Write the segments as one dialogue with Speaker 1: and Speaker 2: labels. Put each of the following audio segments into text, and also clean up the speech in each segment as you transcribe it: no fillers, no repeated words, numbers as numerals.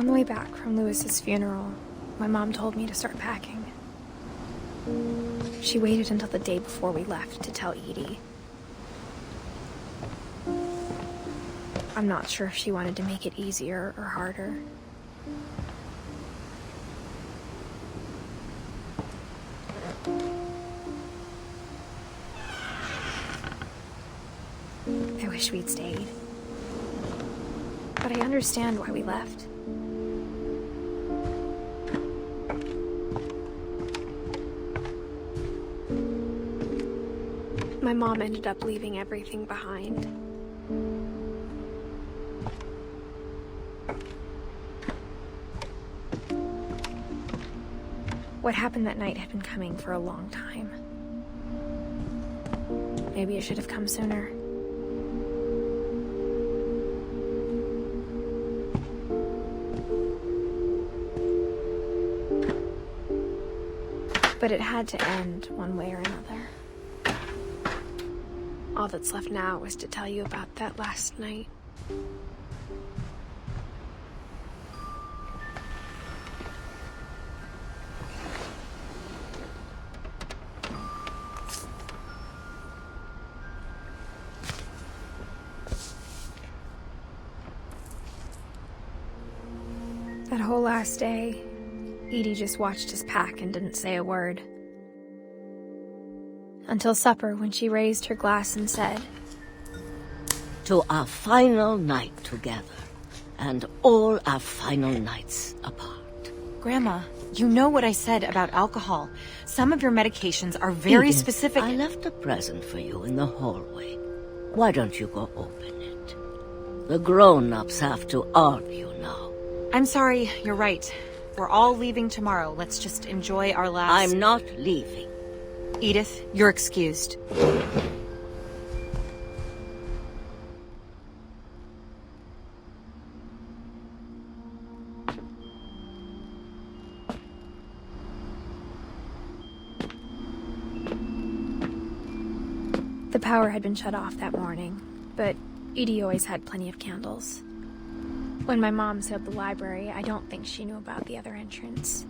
Speaker 1: On the way back from Lewis's funeral, my mom told me to start packing. She waited until the day before we left to tell Edie. I'm not sure if she wanted to make it easier or harder. I wish we'd stayed. But I understand why we left. My mom ended up leaving everything behind. What happened that night had been coming for a long time. Maybe it should have come sooner. But it had to end one way or another. All that's left now is to tell you about that last night. That whole last day, Edie just watched us pack and didn't say a word. Until supper, when she raised her glass and said,
Speaker 2: "To our final night together, and all our final nights apart."
Speaker 3: Grandma, you know what I said about alcohol. Some of your medications are very
Speaker 2: Edith,
Speaker 3: specific.
Speaker 2: I left a present for you in the hallway. Why don't you go open it? The grown-ups have to argue now.
Speaker 3: I'm sorry, you're right. We're all leaving tomorrow. Let's just enjoy our last...
Speaker 2: I'm not leaving.
Speaker 3: Edith, you're excused.
Speaker 1: The power had been shut off that morning, but Edie always had plenty of candles. When my mom sealed the library, I don't think she knew about the other entrance.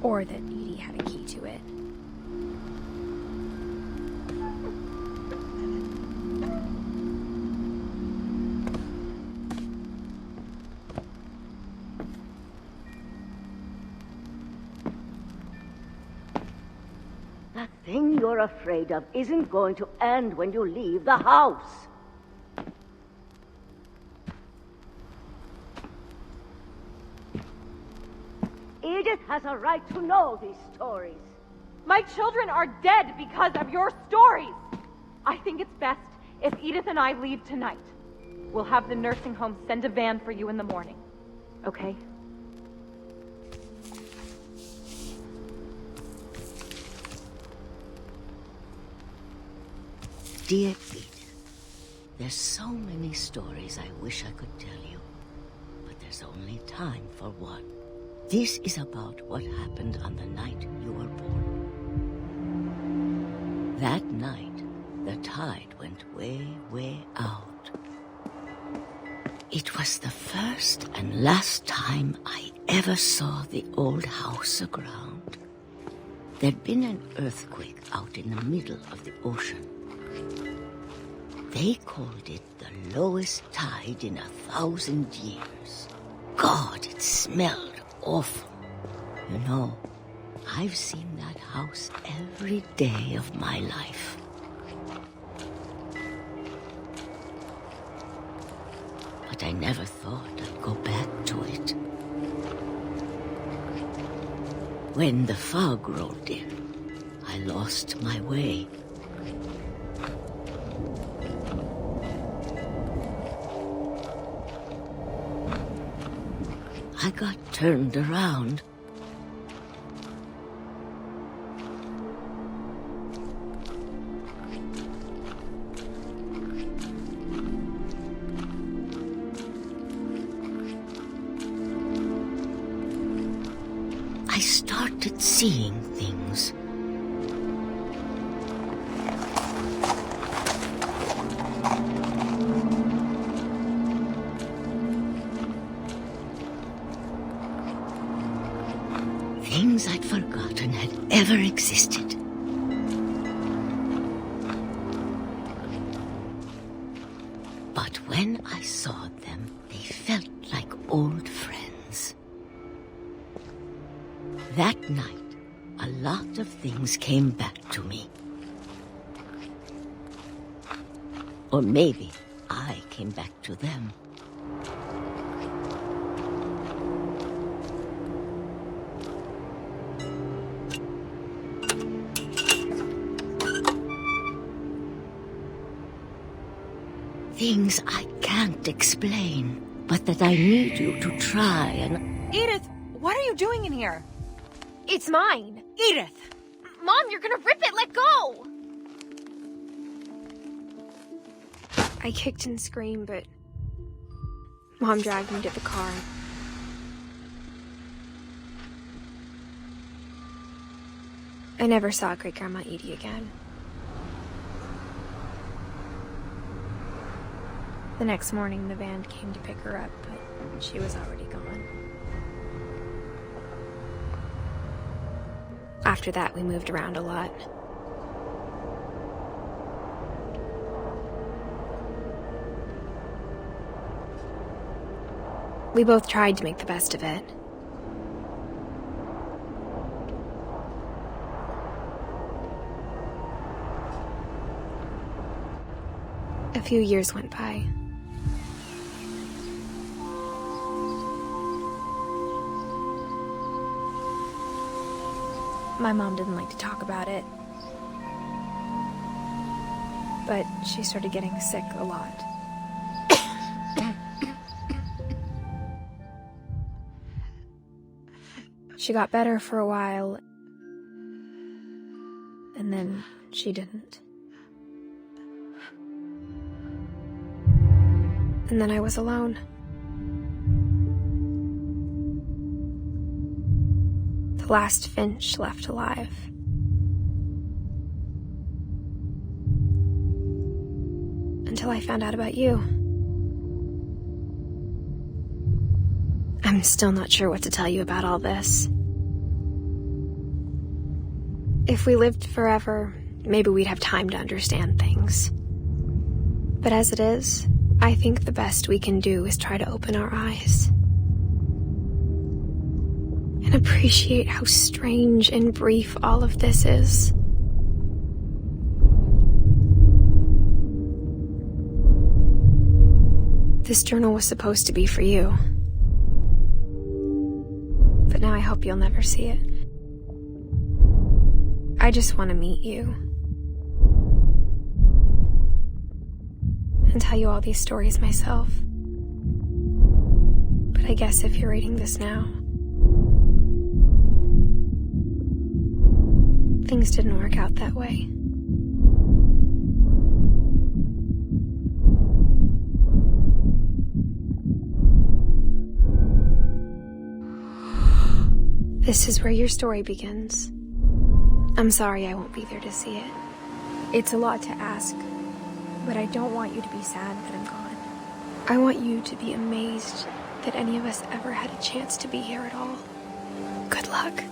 Speaker 1: Or that Edie had a key to it.
Speaker 2: That thing you're afraid of isn't going to end when you leave the house. Edith has a right to know these stories.
Speaker 4: My children are dead because of your stories. I think it's best if Edith and I leave tonight. We'll have the nursing home send a van for you in the morning. Okay?
Speaker 2: Dear Edith, there's so many stories I wish I could tell you, but there's only time for one. This is about what happened on the night you were born. That night, the tide went way, way out. It was the first and last time I ever saw the old house aground. There'd been an earthquake out in the middle of the ocean. They called it the lowest tide in 1,000 years. God, it smelled awful. You know, I've seen that house every day of my life. But I never thought I'd go back to it. When the fog rolled in, I lost my way. I got turned around. I started seeing things. ever existed. But when I saw them, they felt like old friends. That night, a lot of things came back to me. Or maybe I came back to them. Things I can't explain, but that I need you to try and...
Speaker 3: Edith, what are you doing in here?
Speaker 1: It's mine.
Speaker 3: Edith!
Speaker 1: Mom, you're gonna rip it! Let go! I kicked and screamed, but Mom dragged me to the car. I never saw Great-Grandma Edie again. The next morning, the van came to pick her up, but she was already gone. After that, we moved around a lot. We both tried to make the best of it. A few years went by. My mom didn't like to talk about it, but she started getting sick a lot. She got better for a while, and then she didn't. And then I was alone. The last finch left alive. Until I found out about you. I'm still not sure what to tell you about all this. If we lived forever, maybe we'd have time to understand things. But as it is, I think the best we can do is try to open our eyes. And appreciate how strange and brief all of this is. This journal was supposed to be for you. But now I hope you'll never see it. I just want to meet you. And tell you all these stories myself. But I guess if you're reading this now, things didn't work out that way. This is where your story begins. I'm sorry I won't be there to see it. It's a lot to ask, but I don't want you to be sad that I'm gone. I want you to be amazed that any of us ever had a chance to be here at all. Good luck.